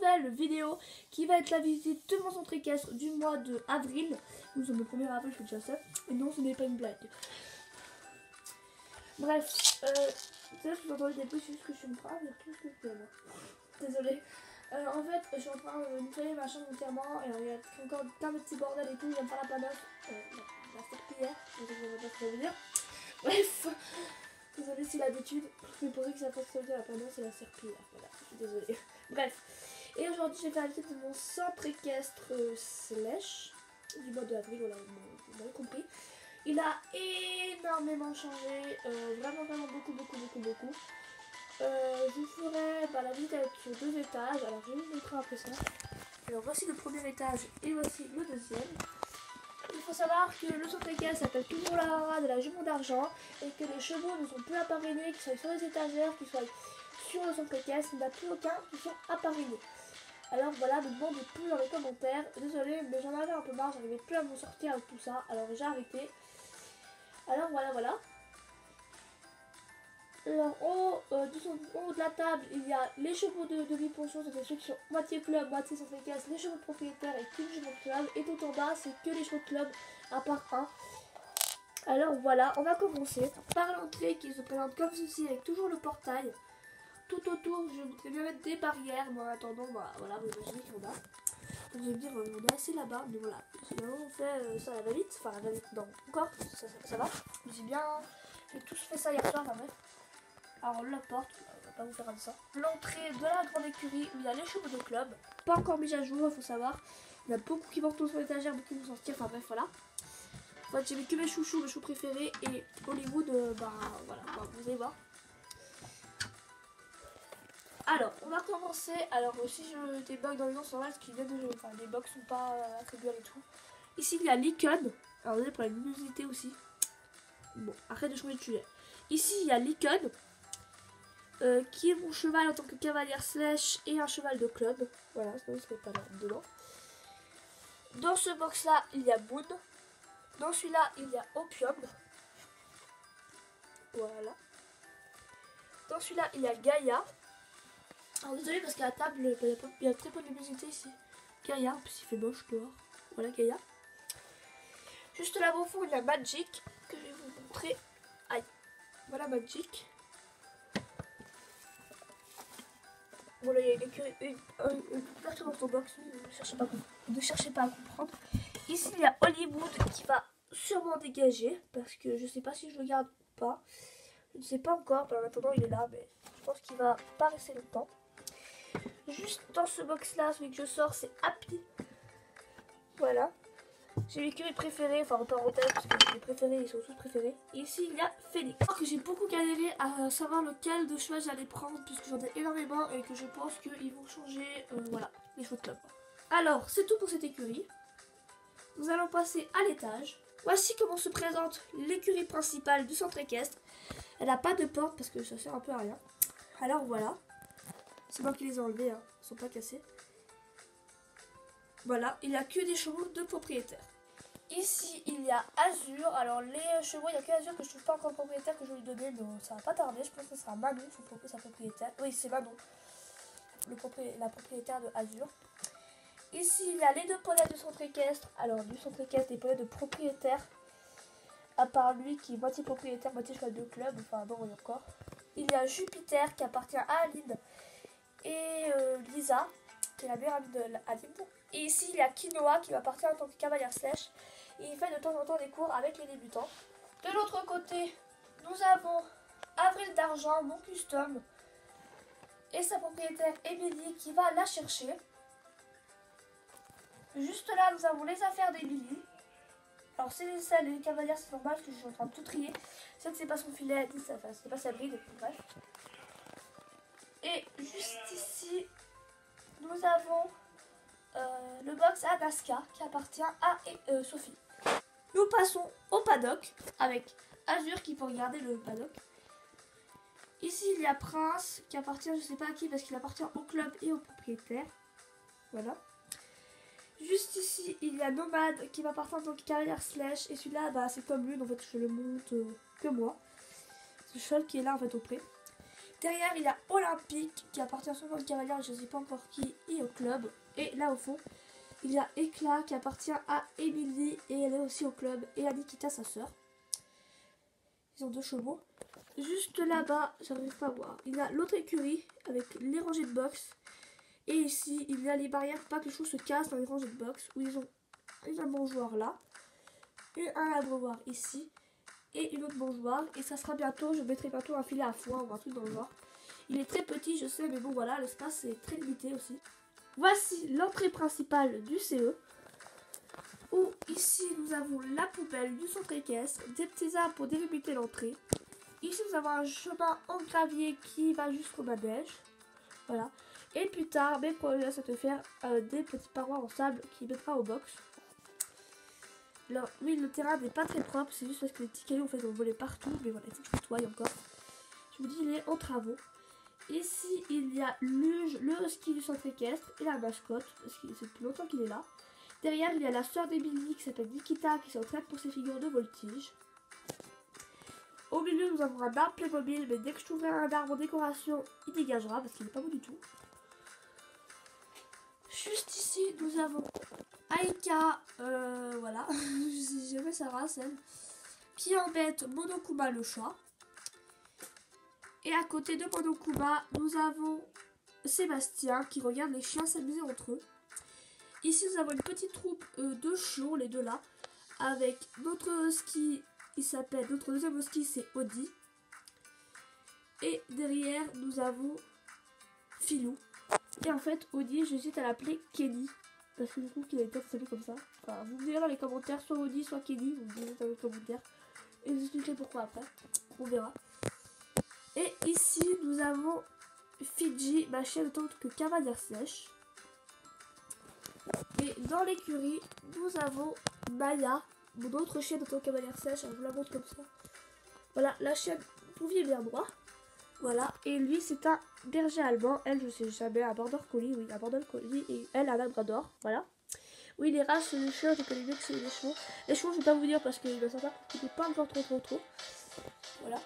nouvelle vidéo qui va être la visite de mon centre équestre du mois de avril. Nous sommes le 1er avril, je fais déjà ça. Et non, ce n'est pas une blague. Bref, là je vous entends des bruits, c'est juste que je suis en train de tout ce que je peux là. Désolée. En fait, je suis en train de nettoyer ma chambre entièrement. Et il y a encore plein de petits bordels et tout. J'aime pas la panache. La serpillière, je ne sais pas ce que ça veut dire. Bref, désolée si l'habitude. Mais pour ceux qui savent pas ce que ça veut dire, la panache c'est la serpillière. Voilà, je suis désolée. Bref. Et aujourd'hui, j'ai fait la visite de mon centre équestre slash du mois d'avril. Voilà, vous m'avez compris. Il a énormément changé. Vraiment beaucoup. Je vous ferai la visite sur 2 étages. Alors je vais vous montrer après ça. Alors voici le premier étage et voici le deuxième. Il faut savoir que le centre équestre s'appelle toujours la Rara de la jument d'argent et que les chevaux ne sont plus appareillés, qu'ils soient sur les étagères, qu'ils soient sur le centre équestre, il n'y en a plus aucun qui sont appareillés. Alors voilà, ne demandez plus dans les commentaires. Désolée, mais j'en avais un peu marre, j'arrivais plus à m'en sortir avec tout ça. Alors j'ai arrêté. Alors voilà. Alors en haut de la table, il y a les chevaux de demi-pension, c'est ceux qui sont moitié club, moitié centre équestre, les chevaux de propriétaire et qu'une chevaux de club. Et tout en bas, c'est que les chevaux de club, à part un. Alors voilà, on va commencer par l'entrée qui se présente comme ceci, avec toujours le portail. Tout autour, je voudrais bien mettre des barrières, mais en attendant, voilà, vous imaginez qu'il y en a. Donc vous allez me dire, on est assez là-bas, mais voilà. Sinon on fait ça va vite, enfin va vite, non, encore, ça va. J'ai bien, j'ai tous fait ça hier soir, enfin bref. Alors la porte, on va pas vous faire un ça. L'entrée de la grande écurie où il y a les chevaux de club. Pas encore mis à jour, il faut savoir. Il y en a beaucoup qui vont retourner sur l'étagère, beaucoup qui vont sortir, enfin bref voilà. En fait j'ai mis que mes chouchous, mes choux préférés et Hollywood, voilà, vous allez voir. Alors, on va commencer. Alors, si je débug dans les gens, c'est normal parce qu'ils viennent de jouer. Enfin, les box sont pas attribués et tout. Ici, il y a l'icône. Alors, désolé pour la luminosité aussi. Bon, arrête de changer de sujet. Ici, il y a l'icône. Qui est mon cheval en tant que cavalière slash et un cheval de club. Voilà, sinon il serait pas là dedans. Dans ce box là, il y a Moon. Dans celui-là, il y a Opium. Voilà. Dans celui-là, il y a Gaïa. Alors désolé parce qu'à la table, il y a très peu de luminosité ici. Gaïa, en plus il fait moche dehors. Voilà Gaïa. Juste là au fond, il y a Magic que je vais vous montrer. Aïe. Voilà Magic. Voilà, il y a une écurie, une couverture dans son box. Ne cherchez pas à comprendre. Ici, il y a Hollywood qui va sûrement dégager. Parce que je sais pas si je le garde ou pas. Je ne sais pas encore. En attendant, il est là. Mais je pense qu'il va pas rester longtemps. Juste dans ce box là, celui que je sors, c'est Happy. Voilà. J'ai l'écurie préférée, enfin en parenthèse, parce que les préférés, ils sont tous préférés. Et ici, il y a Phoenix. Alors que j'ai beaucoup galéré à savoir lequel de cheval j'allais prendre, puisque j'en ai énormément et que je pense qu'ils vont changer, voilà, les chevaux de club. Alors, c'est tout pour cette écurie. Nous allons passer à l'étage. Voici comment se présente l'écurie principale du centre équestre. Elle n'a pas de porte parce que ça sert un peu à rien. Alors voilà. C'est moi qui les ai enlevés, hein. Ils sont pas cassés. Voilà, il n'y a que des chevaux de propriétaire. Ici, il y a Azur. Alors, les chevaux, il n'y a que Azur que je ne trouve pas encore propriétaire que je vais lui donner, mais ça va pas tarder. Je pense que ce sera Manon, sa propriétaire. Oui, c'est Manon, la propriétaire de Azur. Ici, il y a les 2 poneys du centre équestre. Alors, du centre équestre, des poneys de propriétaire. À part lui qui est moitié propriétaire, moitié cheval de club. Enfin, non, il y a encore. Il y a Jupiter qui appartient à Aline. Et Lisa, qui est la meilleure amie de Aline. Et ici, il y a Quinoa qui m'appartient en tant que cavalière sèche. Et il fait de temps en temps des cours avec les débutants. De l'autre côté, nous avons Avril d'Argent, mon custom. Et sa propriétaire Émilie qui va la chercher. Juste là, nous avons les affaires d'Émilie. Alors, c'est les cavalières, c'est normal parce que je suis en train de tout trier. C'est que c'est pas son filet, c'est pas sa bride, bref. Et juste ici, nous avons le box à Nazca qui appartient à Sophie. Nous passons au paddock avec Azur qui peut regarder le paddock. Ici, il y a Prince qui appartient, je sais pas à qui, parce qu'il appartient au club et au propriétaire. Voilà. Juste ici, il y a Nomade qui m'appartient en tant que cavalière slash. Et celui-là, c'est comme lui, en fait, je le monte que moi. C'est le cheval qui est là, en fait, au pré. Derrière, il y a Olympique qui appartient seulement au cavalier, je ne sais pas encore qui, et au club. Et là au fond, il y a Éclat qui appartient à Émilie et elle est aussi au club. Et à Nikita, sa sœur. Ils ont 2 chevaux. Juste là-bas, j'arrive pas à voir. Il y a l'autre écurie avec les rangées de boxe. Et ici, il y a les barrières pour pas que les chevaux se cassent dans les rangées de boxe. Où ils ont un mangeoire là. Et un abreuvoir ici. Et une autre mangeoire. Et ça sera bientôt, je mettrai bientôt un filet à foin ou un truc dans le genre. Il est très petit, je sais, mais bon voilà, l'espace est très limité aussi. Voici l'entrée principale du CE. Où ici nous avons la poubelle du centre équestre, des petits arbres pour délimiter l'entrée. Ici nous avons un chemin en gravier qui va jusqu'au manège. Voilà. Et plus tard, mes projets c'est de faire des petites parois en sable qui mettra au box. Alors oui, le terrain n'est pas très propre, c'est juste parce que les petits cailloux en fait ont volé partout, mais voilà, il faut que je nettoie encore. Je vous dis, il est en travaux. Ici, il y a Luge, le husky du centre équestre et la mascotte, parce que c'est depuis longtemps qu'il est là. Derrière, il y a la soeur d'Emily qui s'appelle Nikita qui s'entraîne pour ses figures de voltige. Au milieu, nous avons un arbre Playmobil, mais dès que je trouverai un arbre en décoration, il dégagera parce qu'il n'est pas beau du tout. Juste ici, nous avons Aika, voilà, je sais jamais sa race, elle, qui embête Monokuma le chat. Et à côté de Monokuma, nous avons Sébastien qui regarde les chiens s'amuser entre eux. Ici, nous avons une petite troupe de chiots, les deux là, avec notre ski, il s'appelle, notre deuxième ski, c'est Audi. Et derrière, nous avons Filou. Et en fait, Audi, j'hésite à l'appeler Kenny, parce que je trouve qu'il a été s'appeler comme ça. Enfin, vous me direz dans les commentaires, soit Audi, soit Kenny, vous me direz dans les commentaires. Et je vous expliquerai pourquoi après, on verra. Et ici, nous avons Fidji, ma chienne autant que cavalière sèche. Et dans l'écurie, nous avons Maya, mon autre chienne autant que cavalière sèche. Je vous la montre comme ça. Voilà, la chienne Pouvier bien droit. Voilà, et lui c'est un berger allemand. Elle, je sais jamais, un border collie, oui, un border collie. Et elle, un labrador, voilà. Oui, les races, les chiens, je connais mieux que c'est les chevaux. Les chevaux, je vais pas vous dire parce qu'il y en a certains qui n'est pas encore trop. Voilà.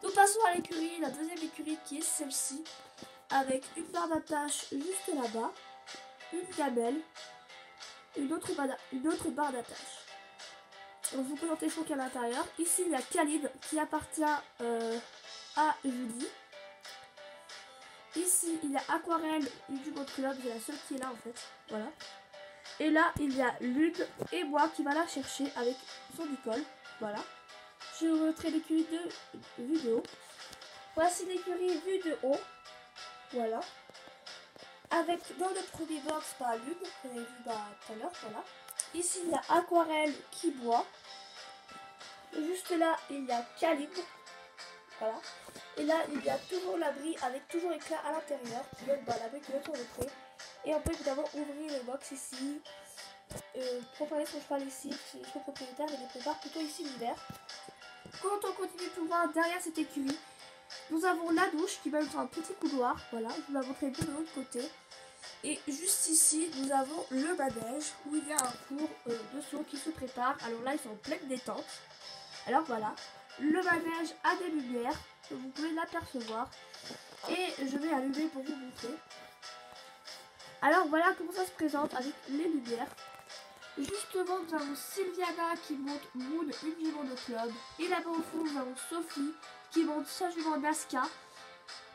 Nous passons à l'écurie, la deuxième écurie qui est celle-ci, avec une barre d'attache juste là-bas, une gamelle, une autre barre d'attache. On va vous présenter les chevaux qui est à l'intérieur. Ici, il y a Khalid qui appartient à Julie. Ici, il y a Aquarelle du Boat Club, c'est la seule qui est là en fait. Voilà. Et là, il y a Lune et moi qui va la chercher avec son école. Voilà. Je vous montrerai l'écurie de vue de haut. Voici l'écurie vue de haut. Voilà. Avec dans le premier box, Lune, qu'on avait vu tout à l'heure. Voilà. Ici, il y a Aquarelle qui boit. Juste là, il y a Khalid. Voilà. Et là, il y a toujours l'abri avec toujours éclat à l'intérieur. Qui donne l'abri qui donne sur le pré. Et on peut évidemment ouvrir le box ici. Préparer son cheval ici. C'est son propriétaire et les prépare plutôt ici l'hiver. Quand on continue plus loin derrière cette écurie, nous avons la douche qui mène sur un petit couloir. Voilà, je vous la montrerai de l'autre côté. Et juste ici, nous avons le manège où il y a un cours de saut qui se prépare. Alors là, ils sont en pleine détente. Alors voilà, le manège a des lumières, vous pouvez l'apercevoir. Et je vais allumer pour vous montrer. Alors voilà comment ça se présente avec les lumières. Justement, nous avons Sylviana qui monte Moon, une jument de club. Et là-bas au fond, nous avons Sophie qui monte sa jument Nazca.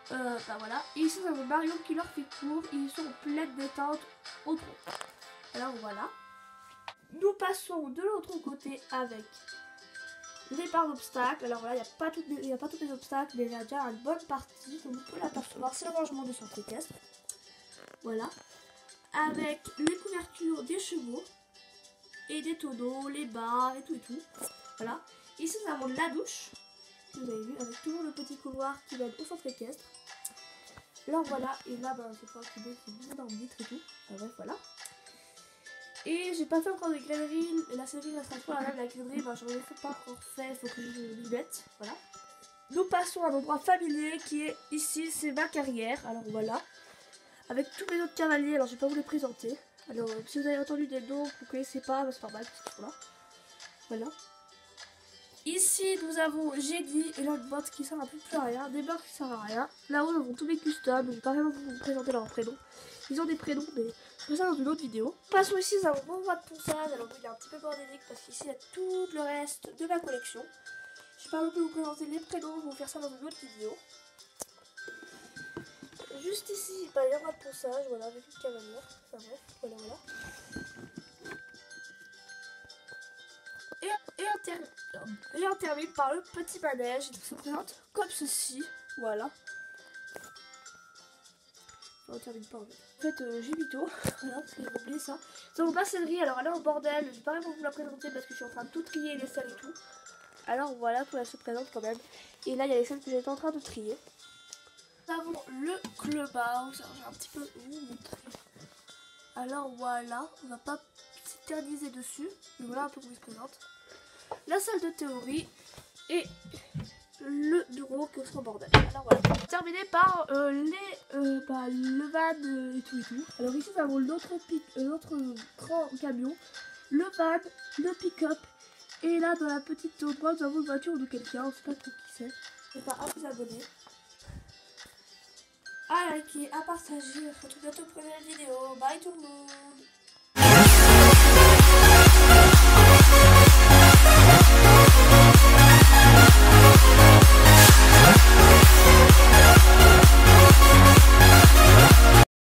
Voilà. Et ici, nous avons Marion qui leur fait cours. Ils sont en pleine détente au trot. Alors voilà. Nous passons de l'autre côté avec les barres d'obstacles. Alors là, il n'y a pas tous les obstacles, mais il y a déjà une bonne partie. Comme vous pouvez l'apercevoir, c'est le rangement du centre équestre. Voilà. Avec les couvertures des chevaux. Et des tonneaux, les barres et tout. Voilà. Ici, nous avons la douche. Vous avez vu, avec toujours le petit couloir qui mène au centre équestre. Alors voilà. Et là, c'est pas un c'est dans le vitre et tout. Enfin, bref, voilà. Et j'ai pas fait encore de galerie. La série restera toujours la même. La galerie, j'en ai pas encore fait. Il faut que je m'y mette. Voilà. Nous passons à un endroit familier qui est ici. C'est ma carrière. Alors voilà. Avec tous mes autres cavaliers. Alors je vais pas vous les présenter. Alors si vous avez entendu des noms que vous connaissez pas, c'est normal parce qu'ils sont là. Voilà. Ici, nous avons Jenny et l'autre bot qui sert un peu plus à rien. Des bots qui servent à rien. Là-haut, nous avons tous mes customs. Je vais pas vraiment vous présenter leurs prénoms. Ils ont des prénoms, mais je ferai ça dans une autre vidéo. Passons ici, nous avons mon mode ponçage. Alors, il est un petit peu bordélique parce qu'ici, il y a tout le reste de ma collection. Je vais pas non plus vous présenter les prénoms. Je vais vous faire ça dans une autre vidéo. Juste ici, bah, il y a un mode ponçage. Voilà, avec une cavalière. Enfin bref, voilà. Et on termine par le petit manège. Il se présente comme ceci. Voilà. On termine pas en fait. J'ai mis tôt. Voilà, parce que j'ai oublié ça. C'est mon maçonnerie. Alors, elle est en bordel. Je vais pas vraiment vous la présenter parce que je suis en train de tout trier les salles et tout. Alors voilà, pour elle se présente quand même. Et là, il y a les salles que j'étais en train de trier. Nous avons le clubhouse. Alors, j'ai un petit peu montré. Alors voilà, on va pas s'éterniser dessus. Mais voilà un peu comment il se présente. La salle de théorie et le bureau qui est aussi en bordel. Alors voilà. Terminé par le van et tout. Alors ici nous avons notre grand camion, le van, le pick-up. Et là dans la petite droite nous avons une voiture de quelqu'un, on sait pas trop qui c'est. Je sais pas, à vous abonner, à liker, à partager. On se retrouve bientôt pour une nouvelle vidéo. Bye tout le monde.